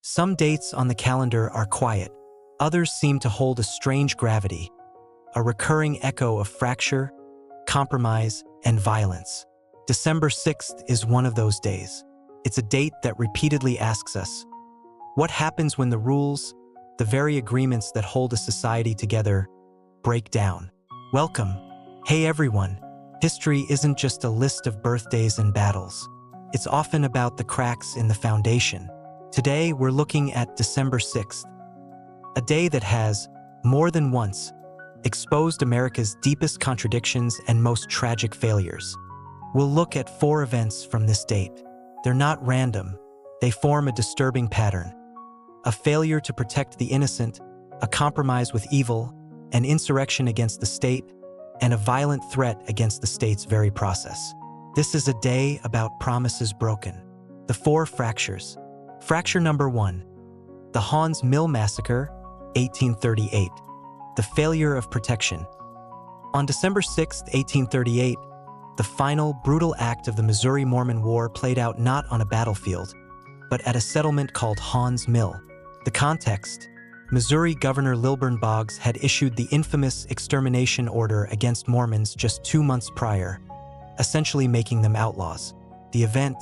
Some dates on the calendar are quiet. Others seem to hold a strange gravity, a recurring echo of fracture, compromise, and violence. December 6th is one of those days. It's a date that repeatedly asks us, what happens when the rules, the very agreements that hold a society together, break down? Welcome. Hey everyone. History isn't just a list of birthdays and battles. It's often about the cracks in the foundation. Today, we're looking at December 6th, a day that has, more than once, exposed America's deepest contradictions and most tragic failures. We'll look at 4 events from this date. They're not random. They form a disturbing pattern. A failure to protect the innocent, a compromise with evil, an insurrection against the state, and a violent threat against the state's very process. This is a day about promises broken. The 4 fractures. Fracture number 1. The Haun's Mill Massacre, 1838. The failure of protection. On December 6, 1838, the final brutal act of the Missouri Mormon War played out not on a battlefield, but at a settlement called Haun's Mill. The context: Missouri Governor Lilburn Boggs had issued the infamous extermination order against Mormons just 2 months prior, essentially making them outlaws. The event: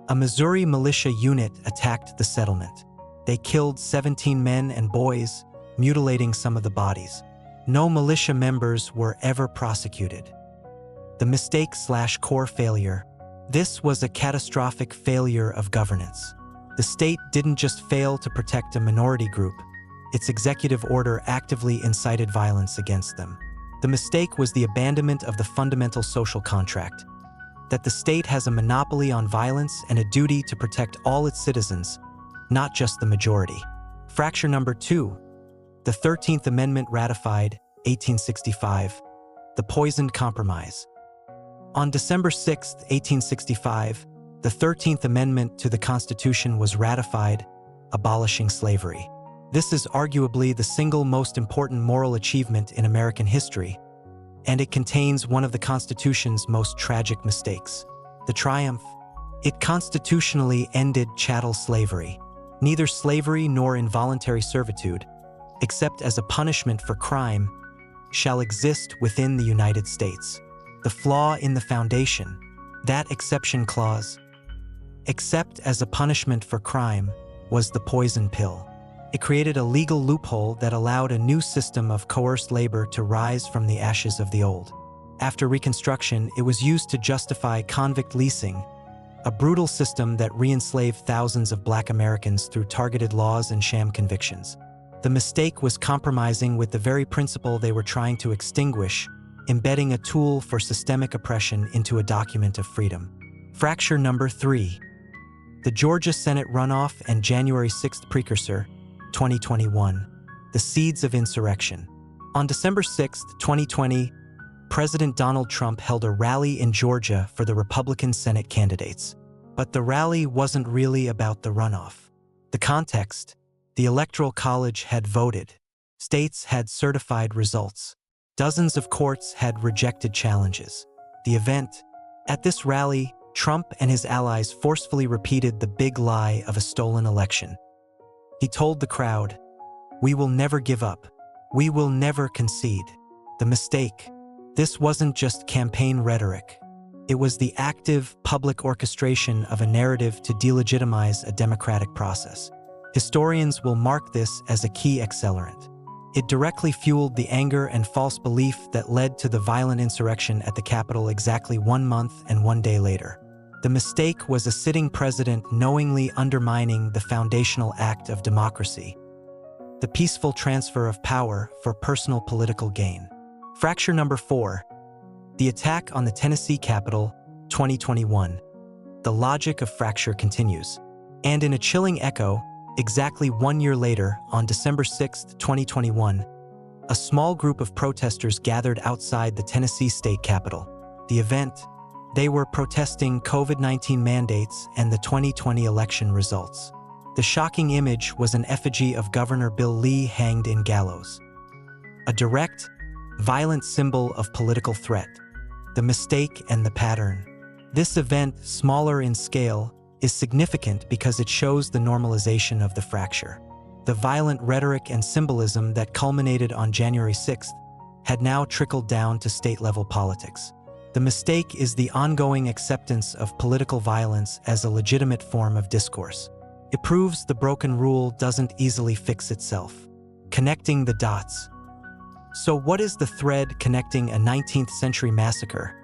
a Missouri militia unit attacked the settlement. They killed 17 men and boys, mutilating some of the bodies. No militia members were ever prosecuted. The mistake/core failure. This was a catastrophic failure of governance. The state didn't just fail to protect a minority group. Its executive order actively incited violence against them. The mistake was the abandonment of the fundamental social contract, that the state has a monopoly on violence and a duty to protect all its citizens, not just the majority. Fracture number 2. The 13th Amendment ratified, 1865. The poisoned compromise. On December 6, 1865, the 13th Amendment to the Constitution was ratified, abolishing slavery. This is arguably the single most important moral achievement in American history, and it contains one of the Constitution's most tragic mistakes. The triumph: it constitutionally ended chattel slavery. Neither slavery nor involuntary servitude, except as a punishment for crime, shall exist within the United States. The flaw in the foundation, that exception clause, except as a punishment for crime, was the poison pill. It created a legal loophole that allowed a new system of coerced labor to rise from the ashes of the old. After Reconstruction, it was used to justify convict leasing, a brutal system that re-enslaved thousands of Black Americans through targeted laws and sham convictions. The mistake was compromising with the very principle they were trying to extinguish, embedding a tool for systemic oppression into a document of freedom. Fracture number 3. The Georgia Senate runoff and January 6th precursor, 2021. The seeds of insurrection. On December 6, 2020, President Donald Trump held a rally in Georgia for the Republican Senate candidates. But the rally wasn't really about the runoff. The context: the Electoral College had voted. States had certified results. Dozens of courts had rejected challenges. The event: at this rally, Trump and his allies forcefully repeated the big lie of a stolen election. He told the crowd, "We will never give up. We will never concede." The mistake: this wasn't just campaign rhetoric. It was the active, public orchestration of a narrative to delegitimize a democratic process. Historians will mark this as a key accelerant. It directly fueled the anger and false belief that led to the violent insurrection at the Capitol exactly 1 month and 1 day later. The mistake was a sitting president knowingly undermining the foundational act of democracy, the peaceful transfer of power for personal political gain. Fracture number 4. The attack on the Tennessee Capitol, 2021. The logic of fracture continues. And in a chilling echo, exactly 1 year later, on December 6, 2021, a small group of protesters gathered outside the Tennessee state capitol. The event: they were protesting COVID-19 mandates and the 2020 election results. The shocking image was an effigy of Governor Bill Lee hanged in gallows. A direct, violent symbol of political threat. The mistake and the pattern. This event, smaller in scale, is significant because it shows the normalization of the fracture. The violent rhetoric and symbolism that culminated on January 6th had now trickled down to state-level politics. The mistake is the ongoing acceptance of political violence as a legitimate form of discourse. It proves the broken rule doesn't easily fix itself. Connecting the dots. So what is the thread connecting a 19th century massacre,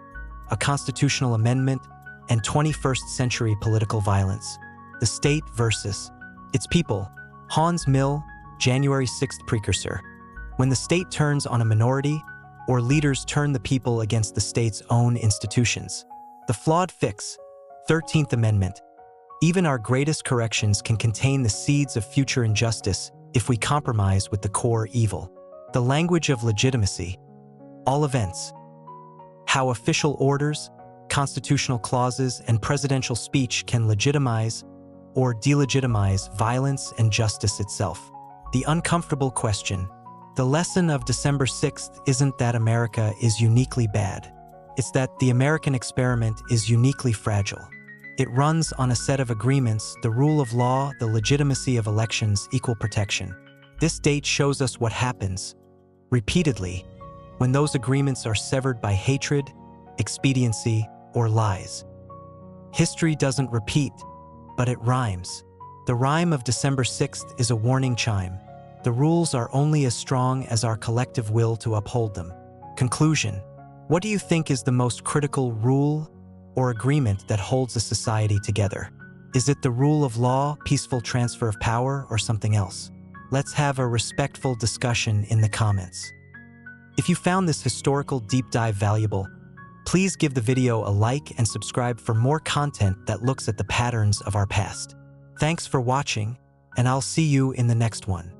a constitutional amendment, and 21st century political violence? The state versus its people. Haun's Mill, January 6th precursor. When the state turns on a minority, or leaders turn the people against the state's own institutions. The flawed fix, 13th Amendment. Even our greatest corrections can contain the seeds of future injustice if we compromise with the core evil. The language of legitimacy. All events. How official orders, constitutional clauses, and presidential speech can legitimize or delegitimize violence and justice itself. The uncomfortable question. The lesson of December 6th isn't that America is uniquely bad. It's that the American experiment is uniquely fragile. It runs on a set of agreements: the rule of law, the legitimacy of elections, equal protection. This date shows us what happens, repeatedly, when those agreements are severed by hatred, expediency, or lies. History doesn't repeat, but it rhymes. The rhyme of December 6th is a warning chime. The rules are only as strong as our collective will to uphold them. Conclusion. What do you think is the most critical rule or agreement that holds a society together? Is it the rule of law, peaceful transfer of power, or something else? Let's have a respectful discussion in the comments. If you found this historical deep dive valuable, please give the video a like and subscribe for more content that looks at the patterns of our past. Thanks for watching, and I'll see you in the next one.